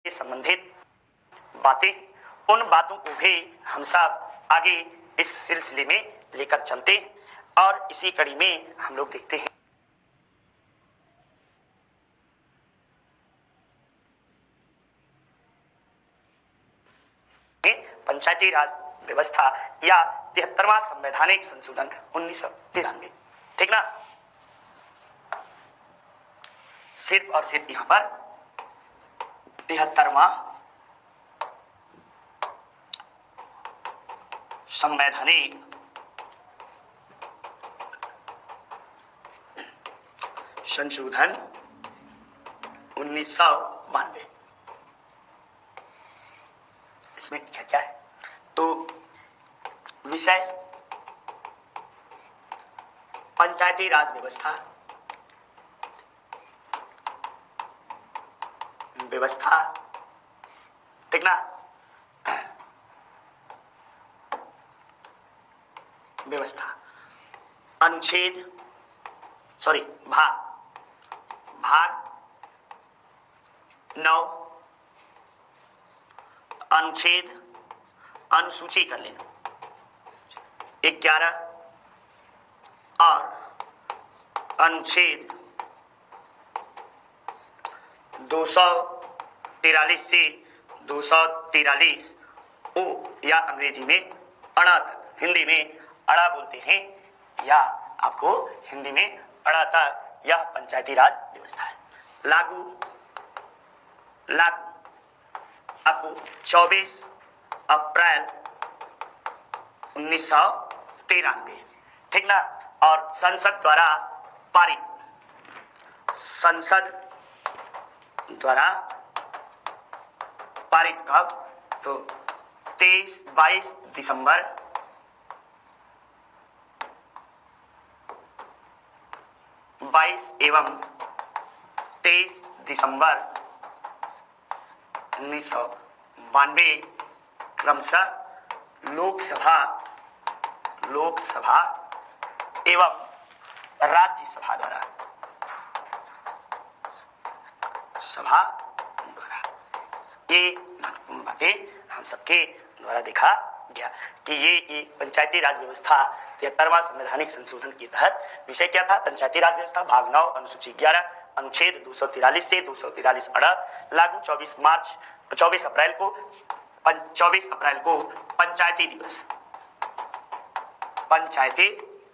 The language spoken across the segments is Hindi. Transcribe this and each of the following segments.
से संबंधित बातें, उन बातों को भी हम सब आगे इस सिलसिले में लेकर चलते हैं और इसी कड़ी में हम लोग देखते हैं पंचायती राज व्यवस्था या 73वां संवैधानिक संशोधन 1993। ठीक ना, सिर्फ और सिर्फ यहां पर 73वां संवैधानिक संशोधन 1992। इसमें क्या क्या है तो विषय पंचायती राज व्यवस्था ठीक ना, व्यवस्था अनुच्छेद भाग 9 अनुच्छेद अनुसूची कर लेना 11 और अनुच्छेद 243 से 243 ओ या अंग्रेजी में अड़ा तक, हिंदी में अड़ा बोलते हैं या आपको हिंदी में अड़ा तक, यह पंचायती राज व्यवस्था है। लागू आपको 24 अप्रैल 1993, ठीक ना, और संसद द्वारा पारित कब तो 22 दिसंबर 22 एवं 23 दिसंबर 1992 क्रमशः लोकसभा एवं राज्यसभा द्वारा ये महत्वपूर्ण बातें हम सबके द्वारा देखा गया कि ये पंचायती राज व्यवस्था 73वां संवैधानिक संशोधन के तहत विषय क्या था। पंचायती राज व्यवस्था भाग 9 अनुसूची 11 अनुच्छेद 243 से 243 अड़ा लागू 24 अप्रैल को पंचायती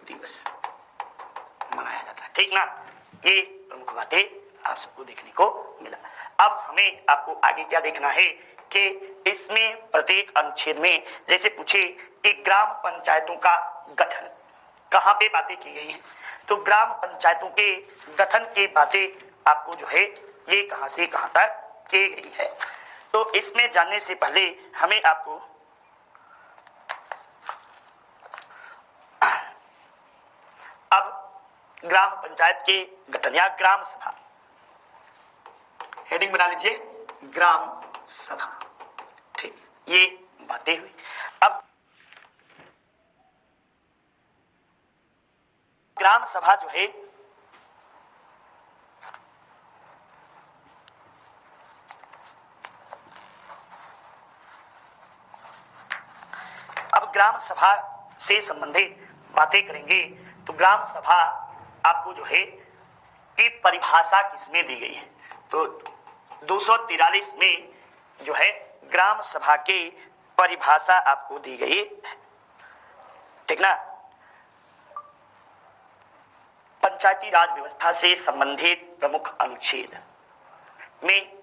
दिवस मनाया जाता है। ठीक ना, ये प्रमुख बातें आप सबको देखने को मिला। अब हमें आपको आगे क्या देखना है कि इसमें प्रत्येक अनुच्छेद में जैसे पूछे कि ग्राम पंचायतों का गठन कहाँ पे बातें की गई हैं, तो ग्राम पंचायतों के गठन की बातें आपको जो है ये कहाँ से कहाँ तक की गई है। तो इसमें जानने से पहले हमें आपको अब ग्राम पंचायत के गठन या ग्राम सभा, हेडिंग बना लीजिए ग्राम सभा। ठीक, ये बातें हुई। अब ग्राम सभा जो है अब ग्राम सभा से संबंधित बातें करेंगे तो ग्राम सभा आपको जो है की परिभाषा किसमें दी गई है, तो 243 में जो है ग्राम सभा की परिभाषा आपको दी गई है। ठीक ना, पंचायती राज व्यवस्था से संबंधित प्रमुख अनुच्छेद में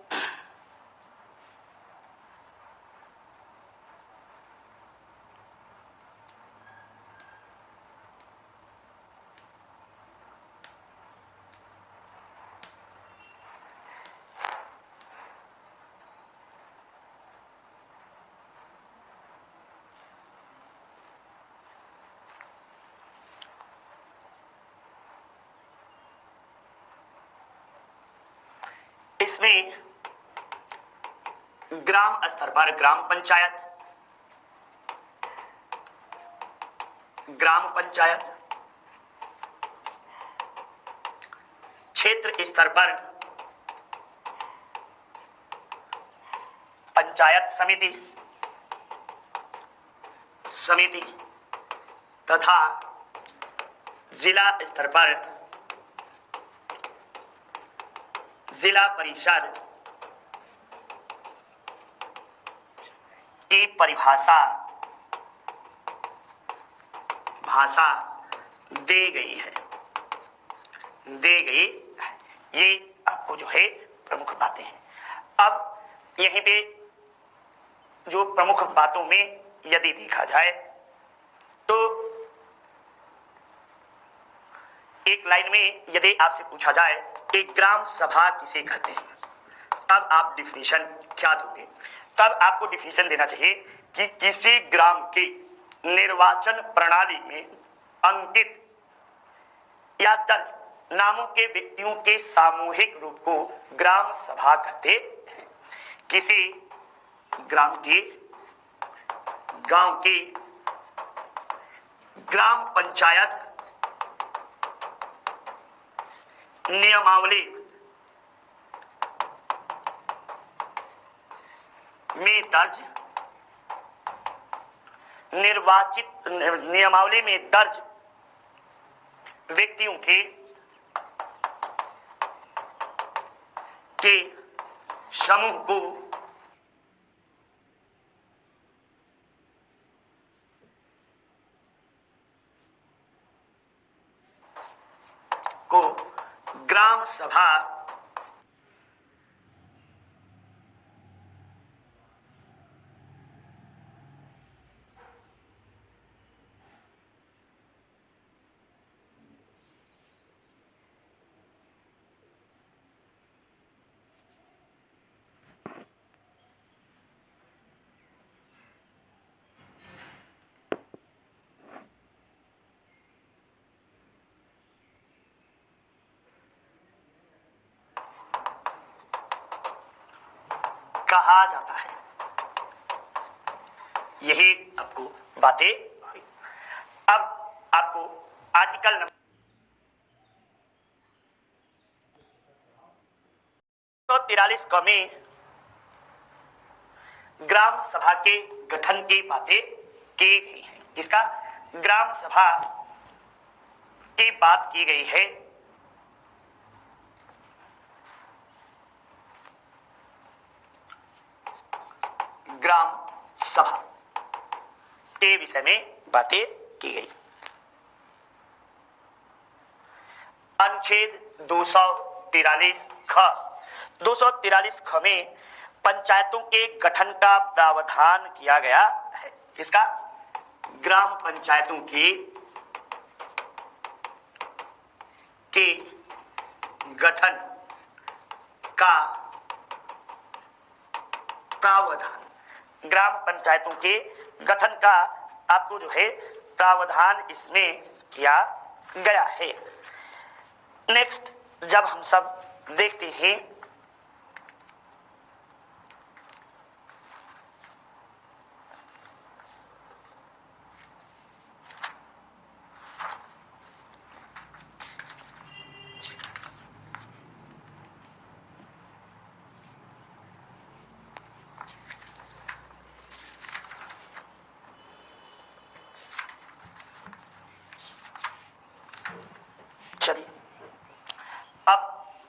इसमें ग्राम स्तर पर ग्राम पंचायत, क्षेत्र स्तर पर पंचायत समिति तथा जिला स्तर पर जिला परिषद की भाषा दी गई है। ये आपको जो है प्रमुख बातें हैं। अब यहीं पे जो प्रमुख बातों में यदि देखा जाए तो एक लाइन में यदि आपसे पूछा जाए कि ग्राम सभा किसे कहते हैं, तब आप डिफिनीशन क्या दोगे? तब आपको डिफिनीशन देना चाहिए कि किसी ग्राम के निर्वाचन प्रणाली में अंकित या दर्ज नामों के व्यक्तियों के सामूहिक रूप को ग्राम सभा कहते हैं। किसी गांव की ग्राम पंचायत नियमावली में दर्ज नियमावली में दर्ज व्यक्तियों के समूह को ग्राम सभा कहा जाता है। यही आपको बातें हुई। अब आपको आर्टिकल नंबर 143 क में ग्राम सभा के गठन की बातें की गई है। इसका ग्राम सभा की बात की गई है। ग्राम सभा के विषय में बातें की गई। अनुच्छेद 243 ख में पंचायतों के गठन का प्रावधान किया गया है। इसका ग्राम पंचायतों के गठन का प्रावधान, ग्राम पंचायतों के गठन का आपको जो है प्रावधान इसमें किया गया है। नेक्स्ट जब हम सब देखते हैं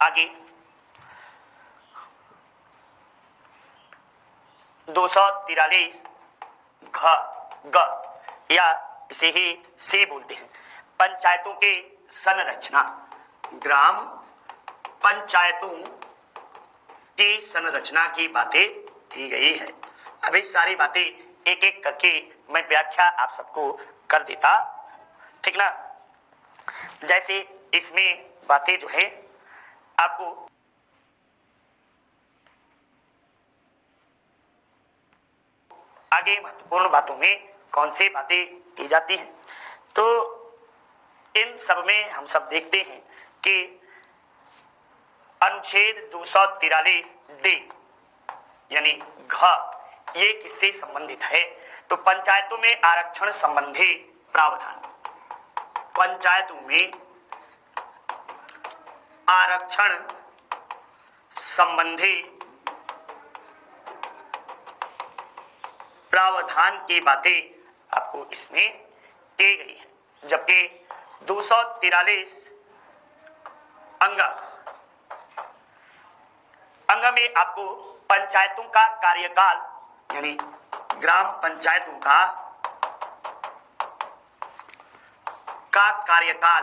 आगे 243 ग या इसे ही से बोलते हैं। पंचायतों के संरचना, ग्राम पंचायतों की संरचना की बातें की गई है। अभी सारी बातें एक एक करके मैं व्याख्या आप सबको कर देता, ठीक ना। जैसे इसमें बातें जो है आपको आगे महत्वपूर्ण बातों में कौन सी बातें की जाती हैं, तो इन सब में हम सब देखते हैं कि अनुच्छेद 243 डी यानी घ ये किससे संबंधित है, तो पंचायतों में आरक्षण संबंधी प्रावधान, पंचायतों में आरक्षण संबंधी प्रावधान की बातें आपको इसमें की गई है, जबकि 243 अंग में आपको पंचायतों का कार्यकाल यानी ग्राम पंचायतों का कार्यकाल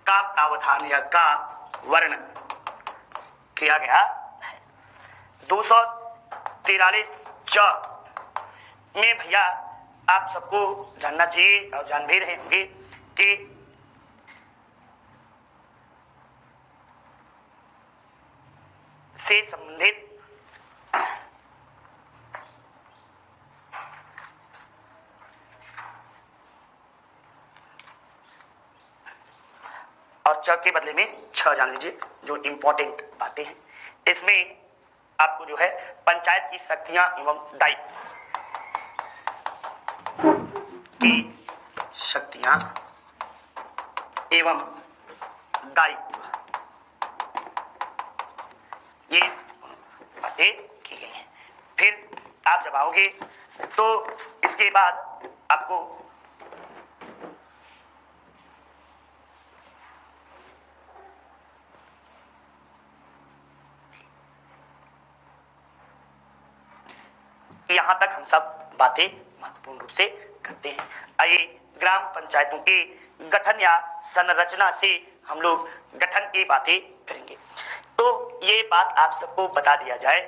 का प्रावधान या का वर्णन किया गया है। 243 च में भैया आप सबको जानना चाहिए और जान भी रहे होंगे कि से संबंधित और च के बदले में छ जान लीजिए, जो इंपॉर्टेंट बातें हैं इसमें आपको जो है पंचायत की शक्तियां एवं दायित्व की शक्तियां एवं दायित्व ये बातें की गई हैं। फिर आप जब आओगे तो इसके बाद आपको यहां तक हम सब बातें महत्वपूर्ण रूप से करते हैं। आइए ग्राम पंचायतों के गठन या संरचना से हम लोग गठन की बातें करेंगे। तो ये बात आप सबको बता दिया जाए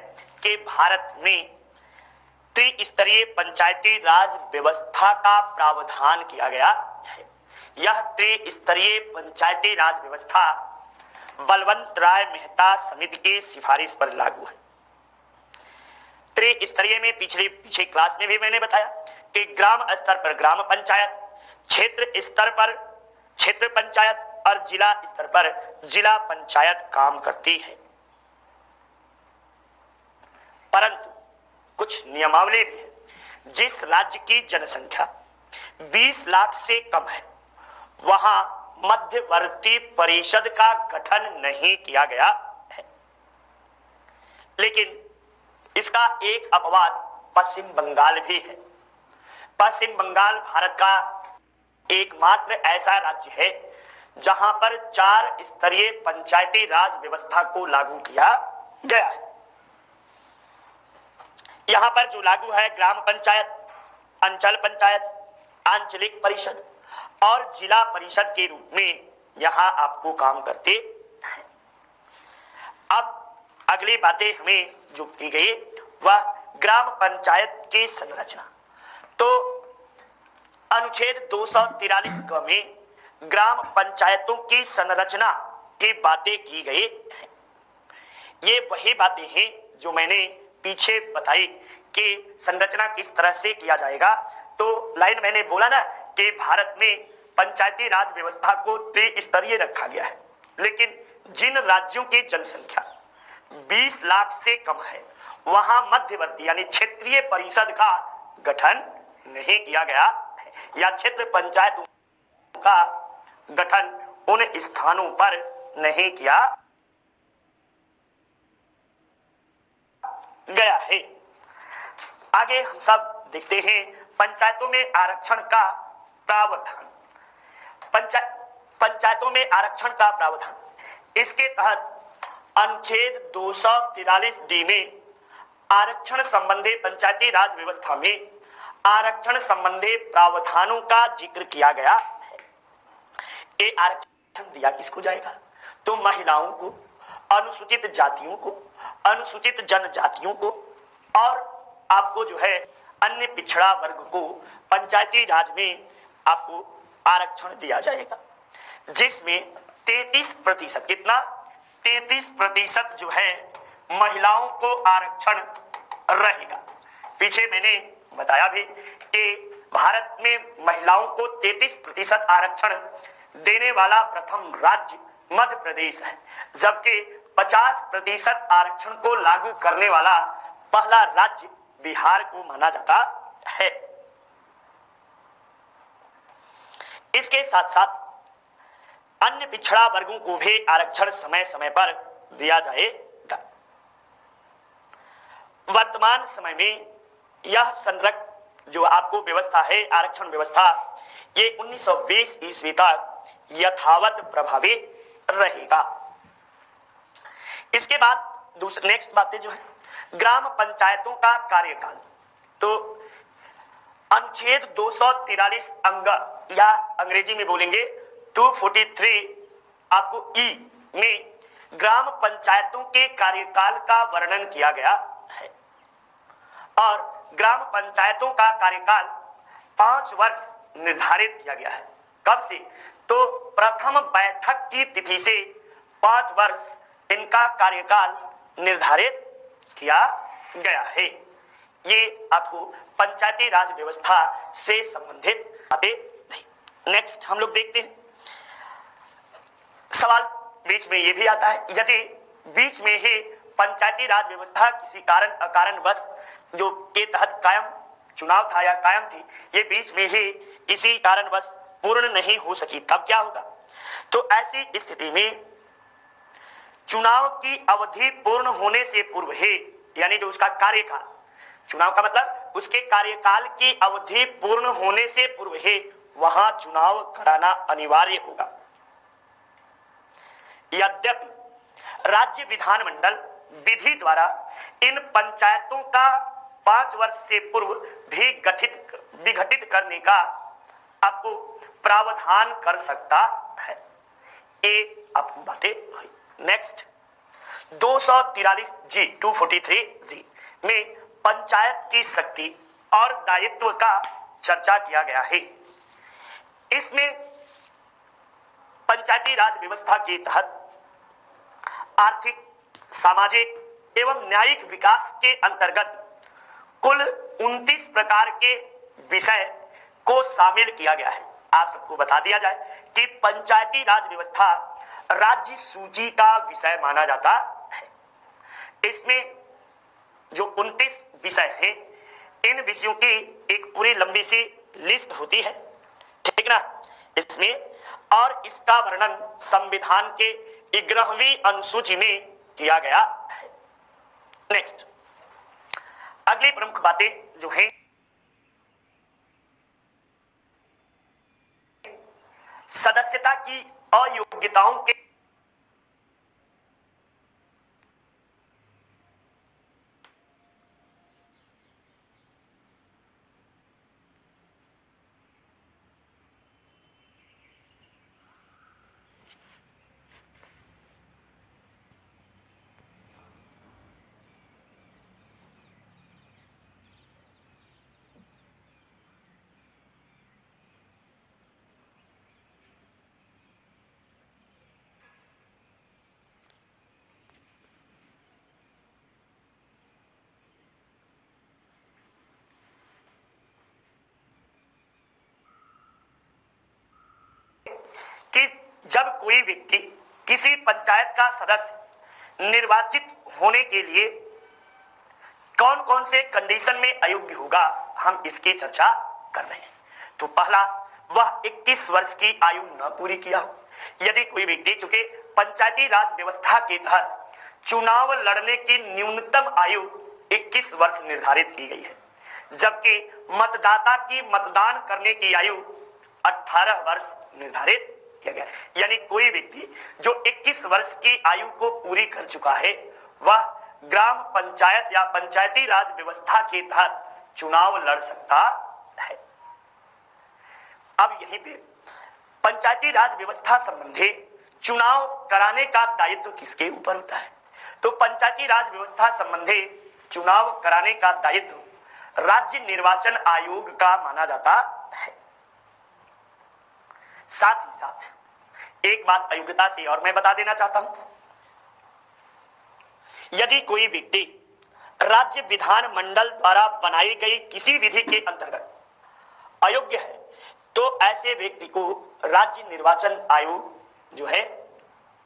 कि भारत में त्रिस्तरीय पंचायती राज व्यवस्था का प्रावधान किया गया है। यह त्रिस्तरीय पंचायती राज व्यवस्था बलवंत राय मेहता समिति की सिफारिश पर लागू है। त्रिस्तरीय में पीछे क्लास में भी मैंने बताया कि ग्राम स्तर पर ग्राम पंचायत, क्षेत्र स्तर पर क्षेत्र पंचायत और जिला स्तर पर जिला पंचायत काम करती है। परंतु कुछ नियमावली भी है। जिस राज्य की जनसंख्या 20 लाख से कम है वहां मध्यवर्ती परिषद का गठन नहीं किया गया है। लेकिन इसका एक अपवाद पश्चिम बंगाल भी है। पश्चिम बंगाल भारत का एकमात्र ऐसा राज्य है जहां पर 4 स्तरीय पंचायती राज व्यवस्था को लागू किया गया है। यहां पर जो लागू है ग्राम पंचायत, अंचल पंचायत, आंचलिक परिषद और जिला परिषद के रूप में यहां आपको काम करते हैं। अब अगली बातें हमें जो की गई वह ग्राम पंचायत की संरचना। तो अनुच्छेद 243 क में ग्राम पंचायतों की संरचना की बातें की गई हैं। ये वही बातें हैं जो मैंने पीछे बताई कि संरचना किस तरह से किया जाएगा। तो लाइन मैंने बोला ना कि भारत में पंचायती राज व्यवस्था को त्रिस्तरीय रखा गया है, लेकिन जिन राज्यों की जनसंख्या 20 लाख से कम है वहां मध्यवर्ती यानी क्षेत्रीय परिषद का गठन नहीं किया गया है, या क्षेत्र पंचायत का गठन उन स्थानों पर नहीं किया गया है। आगे हम सब देखते हैं पंचायतों में आरक्षण का प्रावधान। पंचायतों में आरक्षण का प्रावधान, इसके तहत अनुच्छेद 243 डी में आरक्षण संबंधी पंचायती राज व्यवस्था में आरक्षण संबंधी प्रावधानों का जिक्र किया गया है। ये आरक्षण दिया किसको जाएगा? तो महिलाओं को, अनुसूचित जातियों को, अनुसूचित जनजातियों को और आपको जो है अन्य पिछड़ा वर्ग को पंचायती राज में आपको आरक्षण दिया जाएगा, जिसमें 33% कितना 33% जो है महिलाओं को आरक्षण रहेगा। पीछे मैंने बताया भी कि भारत में महिलाओं को 33% आरक्षण देने वाला प्रथम राज्य मध्य प्रदेश है, जबकि 50% आरक्षण को लागू करने वाला पहला राज्य बिहार को माना जाता है। इसके साथ साथ अन्य पिछड़ा वर्गों को भी आरक्षण समय समय पर दिया जाएगा। वर्तमान समय में यह संरक्षण जो आपको व्यवस्था है, आरक्षण व्यवस्था, ये 1920 ईस्वी तक यथावत प्रभावी रहेगा। इसके बाद दूसरी नेक्स्ट बातें जो है ग्राम पंचायतों का कार्यकाल। तो अनुच्छेद 243 अंग या अंग्रेजी में बोलेंगे 243 आपको ई में ग्राम पंचायतों के कार्यकाल का वर्णन किया गया है और ग्राम पंचायतों का कार्यकाल 5 वर्ष निर्धारित किया गया है। कब से? तो प्रथम बैठक की तिथि से 5 वर्ष इनका कार्यकाल निर्धारित किया गया है। ये आपको पंचायती राज व्यवस्था से संबंधित बातें नहीं। नेक्स्ट हम लोग देखते हैं, सवाल बीच में ये भी आता है, यदि बीच में ही पंचायती राज व्यवस्था किसी कारणवश जो के तहत कायम चुनाव था या कायम थी, ये बीच में ही किसी कारणवश पूर्ण नहीं हो सकी, तब क्या होगा? तो ऐसी स्थिति में चुनाव की अवधि पूर्ण होने से पूर्व ही, यानी जो उसका कार्यकाल, चुनाव का मतलब उसके कार्यकाल की अवधि पूर्ण होने से पूर्व ही वहां चुनाव कराना अनिवार्य होगा। यद्यपि राज्य विधानमंडल विधि द्वारा इन पंचायतों का 5 वर्ष से पूर्व भी विघटित करने का आपको प्रावधान कर सकता है। ये आपको बातें हुई। नेक्स्ट 243 जी 243 जी में पंचायत की शक्ति और दायित्व का चर्चा किया गया है। इसमें पंचायती राज व्यवस्था के तहत आर्थिक, सामाजिक एवं न्यायिक विकास के अंतर्गत कुल 29 प्रकार के विषय को शामिल किया गया है। आप सबको बता दिया जाए कि पंचायती राज व्यवस्था राज्य सूची का विषय माना जाता है। इसमें जो 29 विषय हैं, इन विषयों की एक पूरी लंबी सी लिस्ट होती है, ठीक ना? इसमें और इसका वर्णन संविधान के 11वीं अनुसूची में किया गया है। नेक्स्ट अगली प्रमुख बातें जो हैं, सदस्यता की अयोग्यताओं के कि जब कोई व्यक्ति किसी पंचायत का सदस्य निर्वाचित होने के लिए कौन कौन से कंडीशन में अयोग्य होगा, हम इसकी चर्चा कर रहे हैं। तो पहला, वह 21 वर्ष की आयु न पूरी किया हो। यदि कोई व्यक्ति, चूंकि पंचायती राज व्यवस्था के तहत चुनाव लड़ने की न्यूनतम आयु 21 वर्ष निर्धारित की गई है, जबकि मतदाता की मतदान करने की आयु 18 वर्ष निर्धारित किया गया। यानी कोई व्यक्ति जो 21 वर्ष की आयु को पूरी कर चुका है, वह ग्राम पंचायत या पंचायती राज व्यवस्था के तहत चुनाव लड़ सकता है। अब यहीं पे पंचायती राज व्यवस्था संबंधी चुनाव कराने का दायित्व किसके ऊपर होता है? तो पंचायती राज व्यवस्था संबंधी चुनाव कराने का दायित्व राज्य निर्वाचन आयोग का माना जाता है। साथ ही साथ एक बात अयोग्यता से और मैं बता देना चाहता हूं, यदि कोई व्यक्ति राज्य विधान मंडल द्वारा बनाई गई किसी विधि के अंतर्गत अयोग्य है, तो ऐसे व्यक्ति को राज्य निर्वाचन आयोग जो है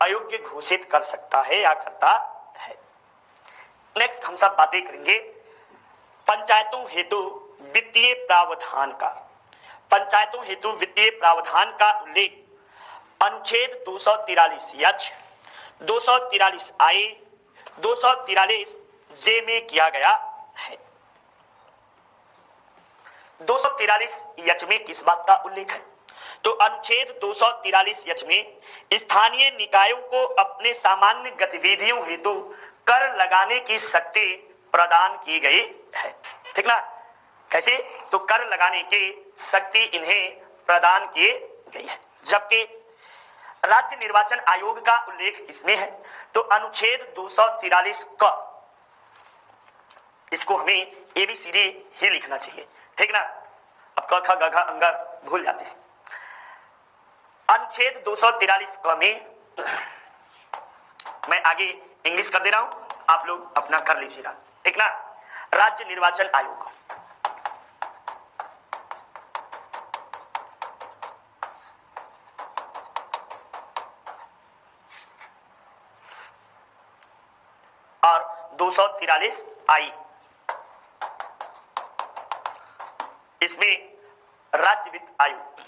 अयोग्य घोषित कर सकता है या करता है। नेक्स्ट हम सब बातें करेंगे पंचायतों हेतु वित्तीय प्रावधान का। पंचायतों हेतु वित्तीय प्रावधान का उल्लेख अनुच्छेद 243 एच, 243 आई, 243 जे में किया गया है। 243 यच में किस बात का उल्लेख है? तो अनुच्छेद 243 यच में स्थानीय निकायों को अपने सामान्य गतिविधियों हेतु कर लगाने की शक्ति प्रदान की गई है। ठीक ना? कैसे? तो कर लगाने की शक्ति इन्हें प्रदान की गई है। जबकि राज्य निर्वाचन आयोग का उल्लेख किसमें है? तो अनुच्छेद 243 क। इसको हमें ABCD ही लिखना चाहिए। ठीक ना? अब क ख ग घ अंग भूल जाते हैं। अनुच्छेद 243 क में मैं आगे इंग्लिश कर दे रहा हूं, आप लोग अपना कर लीजिएगा। ठीक ना? राज्य निर्वाचन आयोग और 243 आई, इसमें राज्य वित्त आयोग।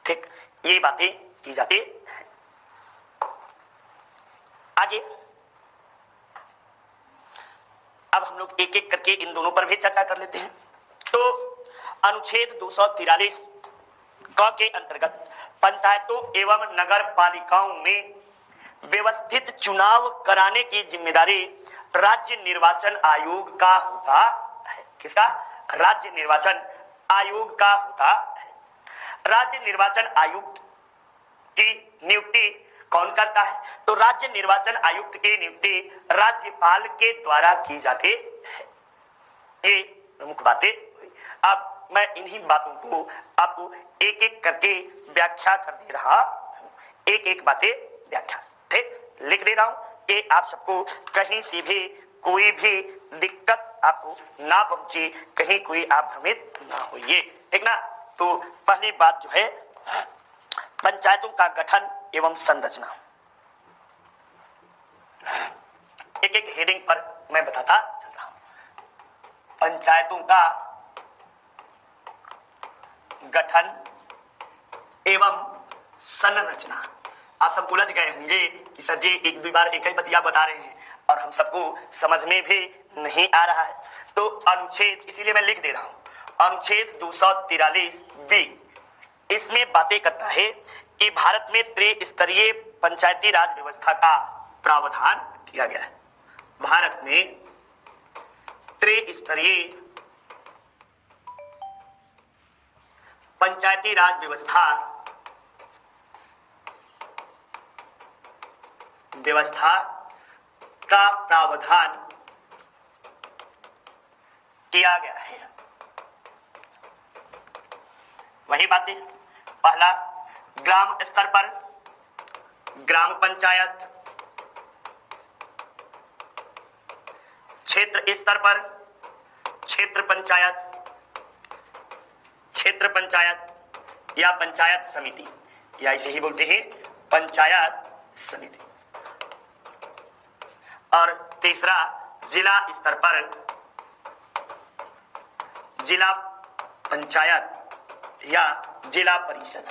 ठीक, ये बातें की जाती है। आगे अब हम लोग एक एक करके इन दोनों पर भी चर्चा कर लेते हैं। तो अनुच्छेद 243 क के अंतर्गत पंचायतों एवं नगर पालिकाओं में व्यवस्थित चुनाव कराने की जिम्मेदारी राज्य निर्वाचन आयोग का होता है। किसका? राज्य निर्वाचन आयोग का होता है। राज्य निर्वाचन आयुक्त की नियुक्ति कौन करता है? तो राज्य निर्वाचन आयुक्त की नियुक्ति राज्यपाल के द्वारा की जाती है। ये प्रमुख बातें हुई। अब मैं इन्हीं बातों को आपको एक एक करके व्याख्या कर दे रहा हूं। एक एक बातें व्याख्या, ठीक, लिख दे रहा हूं कि आप सबको कहीं से भी कोई भी दिक्कत आपको ना पहुंचे, कहीं कोई आप भ्रमित ना होइए। ठीक ना? तो पहली बात जो है पंचायतों का गठन एवं संरचना। एक एक हेडिंग पर मैं बताता चल रहा हूं। पंचायतों का गठन एवं संरचना। आप सब उलझ गए होंगे कि सर जी एक दो बार एक ही बतिया बता रहे हैं और हम सबको समझ में भी नहीं आ रहा है। तो अनुच्छेद, इसीलिए मैं लिख दे रहा हूं, अनुच्छेद 243 बी इसमें बातें करता है कि भारत में त्रिस्तरीय पंचायती राज व्यवस्था का प्रावधान किया गया है। भारत में त्रिस्तरीय पंचायती राज व्यवस्था का प्रावधान किया गया है। वही बातें, पहला ग्राम स्तर पर ग्राम पंचायत, क्षेत्र स्तर पर क्षेत्र पंचायत या पंचायत समिति, या इसे ही बोलते हैं पंचायत समिति। और तीसरा जिला स्तर पर जिला पंचायत या जिला परिषद।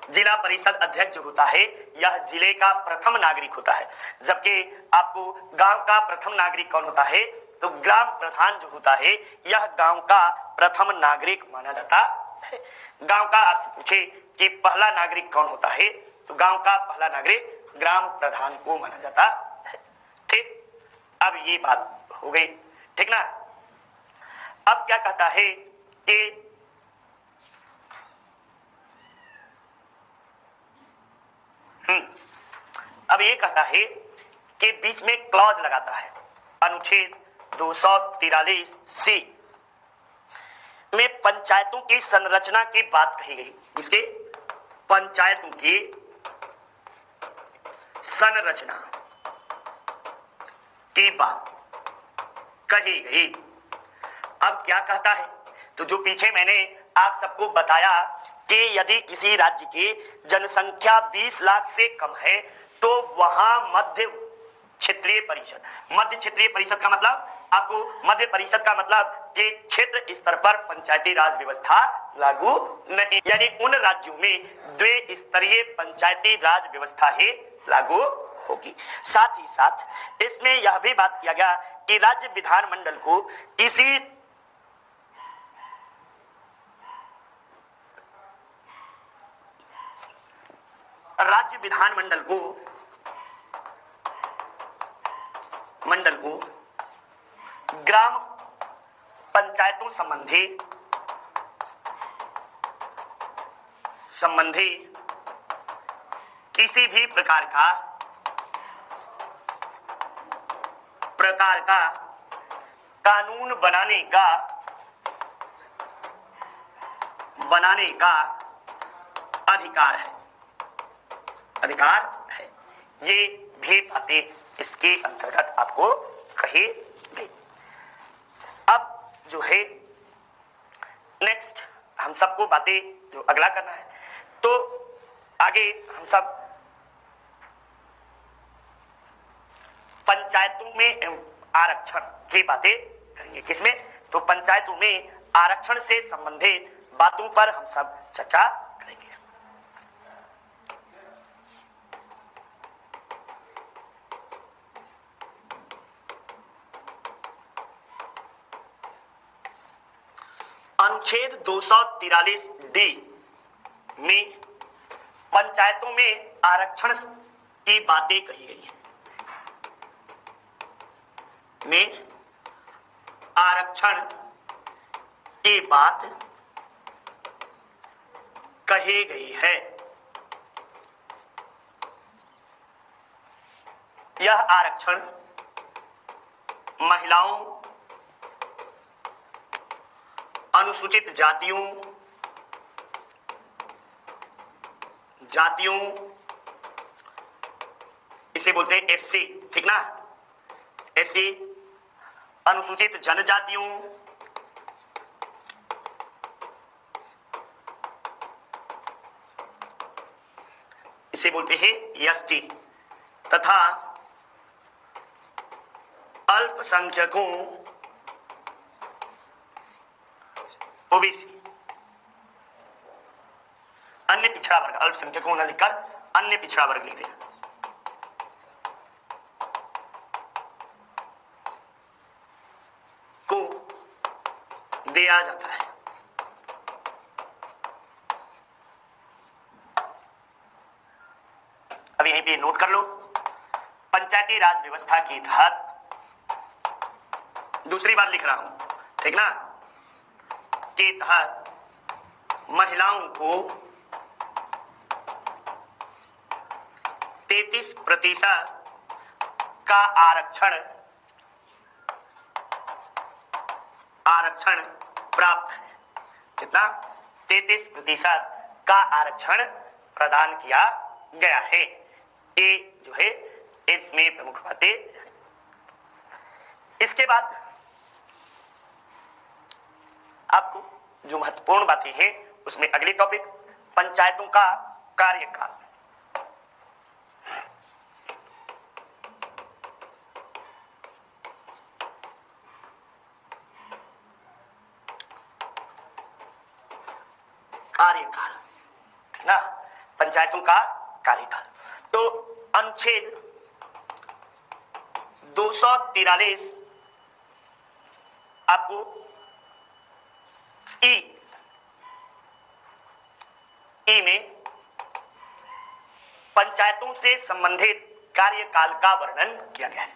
जिला परिषद अध्यक्ष जो होता है यह जिले का प्रथम नागरिक होता है, जबकि आपको गांव का प्रथम नागरिक कौन होता है? तो ग्राम प्रधान जो होता है यह गांव का प्रथम नागरिक माना जाता है। गांव का आपसे पूछे कि पहला नागरिक कौन होता है? तो गांव का पहला नागरिक ग्राम प्रधान को माना जाता है। ठीक, अब ये बात हो गई। ठीक ना? अब क्या कहता है कि अब ये कहता है कि बीच में क्लॉज लगाता है। अनुच्छेद 243 सी में पंचायतों की संरचना की बात कही गई। इसके पंचायतों की संरचना की बात कही गई। अब क्या कहता है? तो जो पीछे मैंने आप सबको बताया कि यदि किसी राज्य की जनसंख्या 20 लाख से कम है तो वहां क्षेत्रीय परिषद। मध्य क्षेत्रीय परिषद का मतलब, आपको मध्य परिषद का मतलब कि क्षेत्र स्तर पर पंचायती राज व्यवस्था लागू नहीं, यानी उन राज्यों में द्विस्तरीय पंचायती राज व्यवस्था ही लागू होगी। साथ ही साथ इसमें यह भी बात किया गया कि राज्य विधानमंडल को किसी राज्य विधानमंडल को ग्राम पंचायतों संबंधी किसी भी प्रकार का कानून बनाने का अधिकार है। ये भी बातें इसके अंतर्गत आपको कही गई। अब जो है नेक्स्ट हम सबको बातें जो अगला करना है, तो आगे हम सब पंचायतों में आरक्षण की बातें करेंगे। किसमें? तो पंचायतों में आरक्षण से संबंधित बातों पर हम सब चर्चा करेंगे। अनुच्छेद 243 डी में पंचायतों में आरक्षण की बातें कही गई है। में आरक्षण की बात कही गई है। यह आरक्षण महिलाओं, अनुसूचित जातियों इसे बोलते हैं एससी, ठीक ना, एससी, अनुसूचित जनजातियों, इसे बोलते हैं एसटी, तथा अल्पसंख्यकों ओबीसी, अन्य पिछड़ा वर्ग, अल्पसंख्यकों न लिखकर अन्य पिछड़ा वर्ग लिख दें, को दिया जाता है। अब यहीं पे नोट कर लो, पंचायती राज व्यवस्था के तहत, दूसरी बार लिख रहा हूं, ठीक ना, के तहत महिलाओं को 33% का आरक्षण प्राप्त है। कितना? 33% का आरक्षण प्रदान किया गया है। ये जो है इसमें प्रमुख बातें। इसके बाद आपको जो महत्वपूर्ण बातें हैं उसमें अगली टॉपिक पंचायतों का कार्यकाल। कार्यकाल, ठीक ना, पंचायतों का कार्यकाल। तो अनुच्छेद 243 आपको ई में पंचायतों से संबंधित कार्यकाल का वर्णन किया गया है।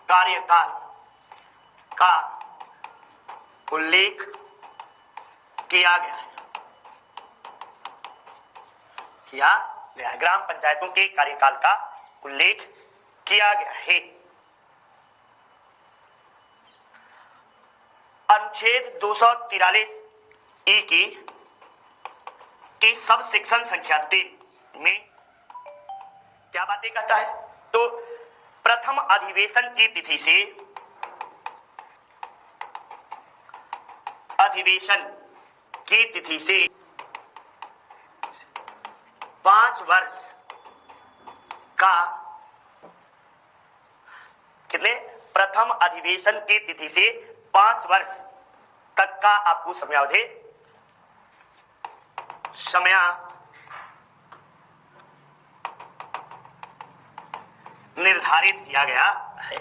कार्यकाल का उल्लेख किया गया है, ग्राम पंचायतों के कार्यकाल का उल्लेख किया गया है। अनुच्छेद 243 ई की सब सेक्शन संख्या 3 में क्या बातें कहता है? तो प्रथम अधिवेशन की तिथि से अधिवेशन की तिथि से 5 वर्ष का कितने प्रथम अधिवेशन की तिथि से 5 वर्ष तक का आपको समयावधि निर्धारित किया गया है,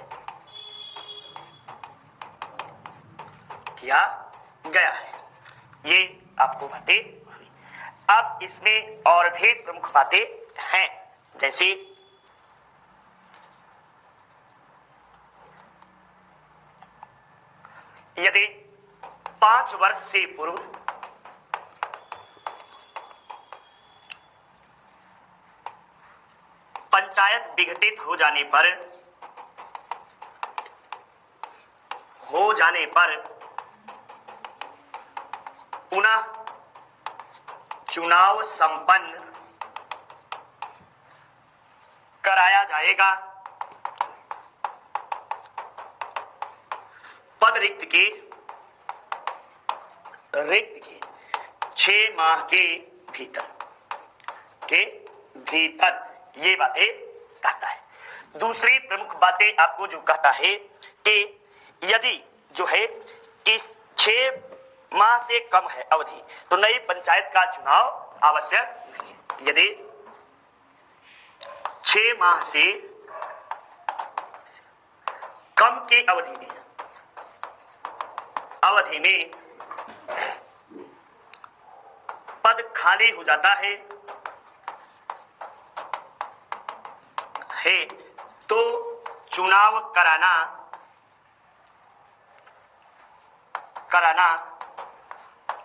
ये आपको बातें हुई। अब इसमें और भी प्रमुख बातें हैं, जैसे यदि 5 वर्ष से पूर्व पंचायत विघटित हो जाने पर पुनः चुनाव संपन्न कराया जाएगा, पद रिक्त के 6 माह के भीतर ये बातें कहता है। दूसरी प्रमुख बातें आपको जो कहता है कि यदि जो है कि 6 माह से कम है अवधि तो नई पंचायत का चुनाव आवश्यक नहीं है। यदि 6 माह से कम की अवधि में पद खाली हो जाता है तो चुनाव कराना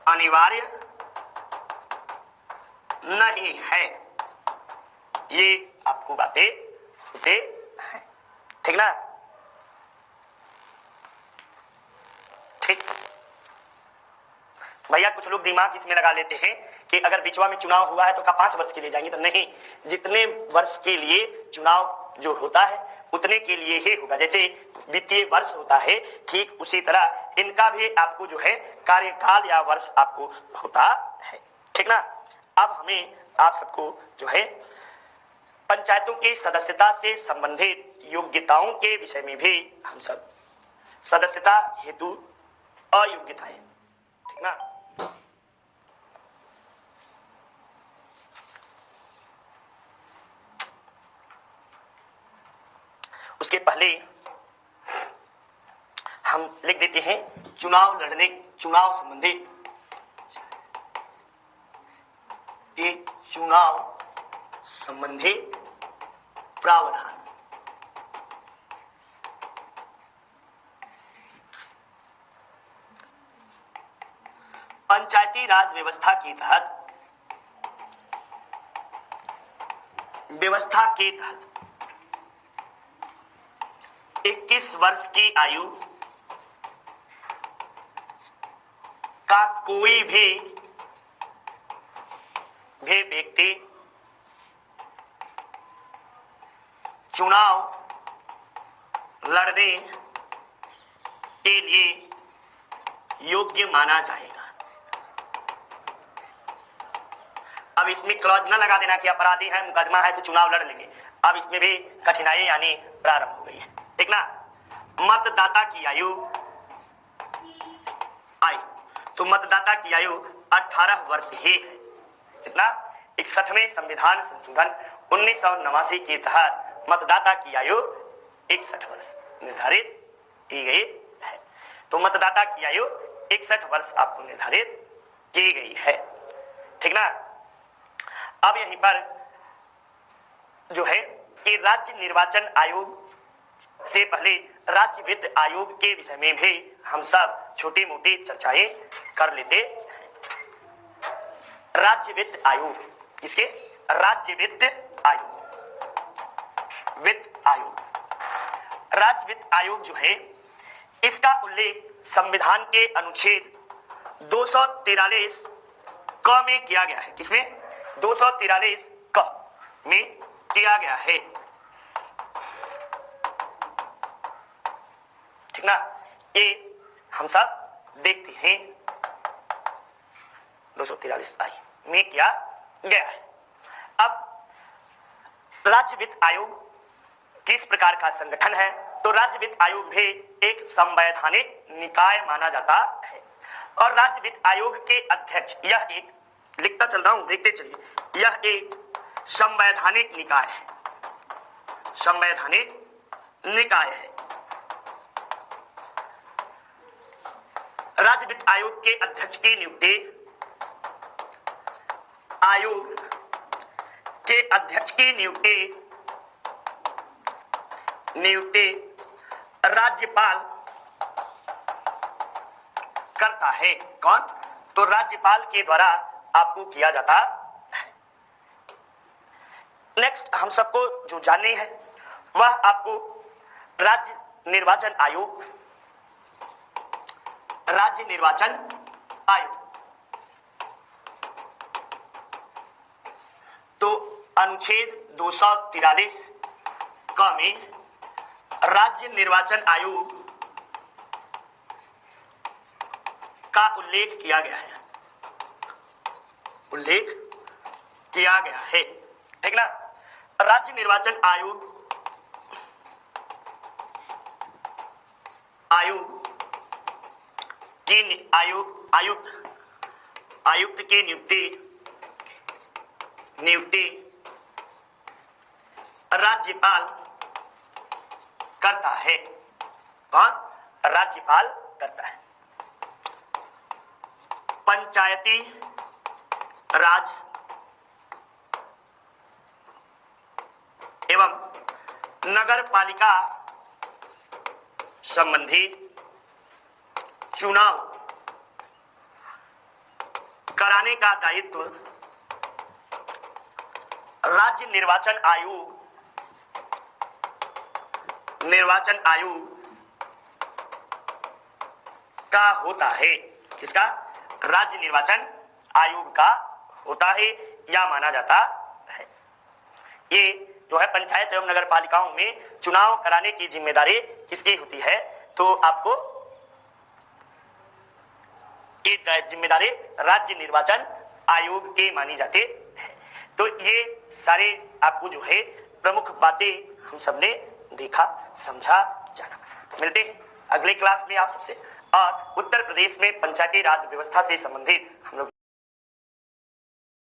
अनिवार्य नहीं है, ये आपको बातें हैं, ठीक ना। ठीक भैया, कुछ लोग दिमाग इसमें लगा लेते हैं कि अगर बिचवा में चुनाव हुआ है तो क्या 5 वर्ष के लिए जाएंगे, तो नहीं, जितने वर्ष के लिए चुनाव जो होता है उतने के लिए ही होगा। जैसे वित्तीय वर्ष होता है, ठीक उसी तरह इनका भी आपको जो है कार्यकाल या वर्ष आपको होता है, ठीक ना। अब हमें आप सबको जो है पंचायतों की सदस्यता से संबंधित योग्यताओं के विषय में भी हम सब सदस्यता हेतु अयोग्यताएं, ठीक ना। उसके पहले हम लिख देते हैं चुनाव संबंधी प्रावधान। पंचायती राज व्यवस्था के तहत 21 वर्ष की आयु का कोई भी व्यक्ति चुनाव लड़ने के लिए योग्य माना जाएगा। अब इसमें क्लॉज न लगा देना कि अपराधी है, मुकदमा है तो चुनाव लड़ लेंगे। अब इसमें भी कठिनाई यानी प्रारंभ हो गई है, ठीक ना। मतदाता की आयु तो मतदाता की आयु 18 वर्ष ही है, कितना 61वें संविधान संशोधन 1989 के तहत मतदाता की आयु 61 वर्ष निर्धारित की गई है। तो मतदाता की आयु 61 वर्ष आपको निर्धारित की गई है, ठीक ना। अब यहीं पर जो है कि राज्य निर्वाचन आयोग से पहले राज्य वित्त आयोग के विषय में भी हम सब छोटी मोटी चर्चाएं कर लेते हैं। राज्य वित्त आयोग, किसके? राज्य वित्त आयोग। राज्य वित्त आयोग जो है इसका उल्लेख संविधान के अनुच्छेद 243 क में किया गया है। किसमें? 243 क में किया गया है, ठीक ना। ये हम सब देखते हैं 243 आई में किया गया है। अब राज्य वित्त आयोग किस प्रकार का संगठन है? तो राज्य वित्त आयोग भी एक संवैधानिक निकाय माना जाता है और राज्य वित्त आयोग के अध्यक्ष, यह एक, लिखता चल रहा हूं, देखते चलिए, यह एक संवैधानिक निकाय है, संवैधानिक निकाय है। राज्य वित्त आयोग के अध्यक्ष की नियुक्ति, आयोग के अध्यक्ष की नियुक्ति राज्यपाल करता है। कौन? तो राज्यपाल के द्वारा आपको किया जाता है। नेक्स्ट हम सबको जो जाननी है वह आपको राज्य निर्वाचन आयोग, राज्य निर्वाचन आयोग, तो अनुच्छेद 243 क में राज्य निर्वाचन आयोग का उल्लेख किया गया है, उल्लेख किया गया है, ठीक ना। राज्य निर्वाचन आयोग आयुक्त की नियुक्ति राज्यपाल करता है। कौन? राज्यपाल करता है। पंचायती राज एवं नगर पालिका संबंधी चुनाव कराने का दायित्व राज्य निर्वाचन आयोग का होता है। किसका? राज्य निर्वाचन आयोग का होता है या माना जाता है। ये जो है पंचायत एवं नगर पालिकाओं में चुनाव कराने की जिम्मेदारी किसकी होती है? तो आपको ये जिम्मेदारी राज्य निर्वाचन आयोग के मानी जाती है। तो ये सारे आपको जो है प्रमुख बातें हम सबने देखा, समझा, जाना। मिलते हैं अगले क्लास में आप सबसे, और उत्तर प्रदेश में पंचायती राज व्यवस्था से संबंधित